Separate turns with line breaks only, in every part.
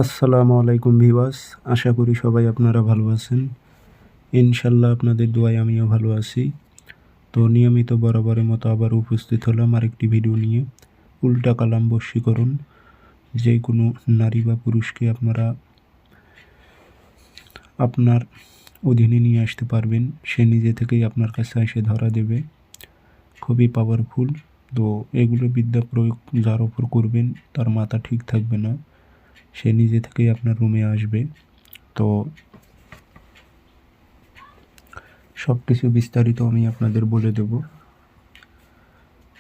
আসসালামু আলাইকুম ভিউয়ার্স, আশা করি সবাই আপনারা ভালো আছেন। ইনশাল্লাহ আপনাদের দোয়ায় আমিও ভালো আছি। তো নিয়মিত বরাবরের মতো আবার উপস্থিত হলাম আরেকটি ভিডিও নিয়ে। উল্টা কালাম বশীকরণ। যে কোনো নারী বা পুরুষকে আপনারা আপনার অধীনে নিয়ে আসতে পারবেন। সে নিজে থেকেই আপনার কাছে এসে ধরা দেবে। খুবই পাওয়ারফুল। তো এগুলো বিদ্যা প্রয়োগ যার ওপর করবেন তার মাথা ঠিক থাকবে না। সে নিজে থেকেই আপনার রুমে আসবে। তো সব কিছু বিস্তারিত আমি আপনাদের বলে দেব।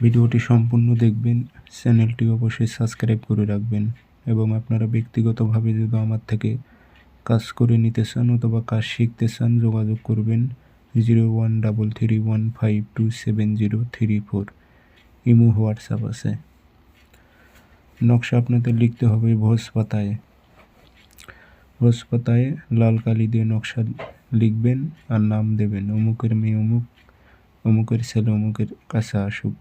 ভিডিওটি সম্পূর্ণ দেখবেন, চ্যানেলটি অবশ্যই সাবস্ক্রাইব করে রাখবেন এবং আপনারা ব্যক্তিগতভাবে যদি আমার থেকে কাজ করে নিতে চান অথবা কাজ শিখতে চান যোগাযোগ করবেন 0133152703 ইমো হোয়াটসঅ্যাপ আছে। নকশা আপনাদের লিখতে হবে ভোজ পাতায় লাল কালি দিয়ে নকশা লিখবেন আর নাম দেবেন অমুকের মেয়ে অমুক, অমুকের ছেলে অমুকের কাছে আসুক।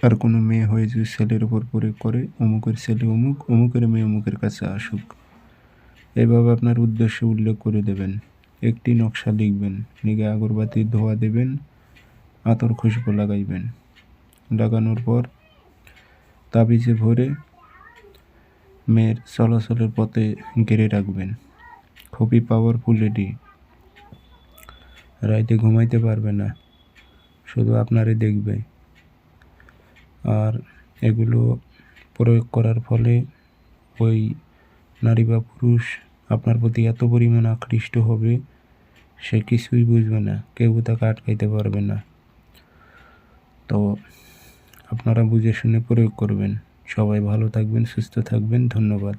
আর কোনো মেয়ে হয়ে যদি ছেলের ওপর প্রয়োগ করে অমুকের ছেলে অমুক, অমুকের মেয়ে অমুকের কাছে আসুক। এভাবে আপনার উদ্দেশ্য উল্লেখ করে দেবেন। একটি নকশা লিখবেন, লিখে আগরবাতির ধোঁয়া দেবেন, আতর খুশবু লাগাইবেন। লাগানোর পর তাবিজে ভরে মেয়ের চলাচলের পথে ঘিরে রাখবেন। খুবই পাওয়ারফুল এটি। রাইতে ঘুমাইতে পারবে না, শুধু আপনারই দেখবে। আর এগুলো প্রয়োগ করার ফলে ওই নারী বা পুরুষ আপনার প্রতি এত পরিমাণ আকৃষ্ট হবে সে কিছুই বুঝবে না, কেউ তাকে আটকাইতে পারবে না। তো আপনারা বুঝে শুনে প্রয়োগ করবেন। সবাই ভালো থাকবেন, সুস্থ থাকবেন। ধন্যবাদ।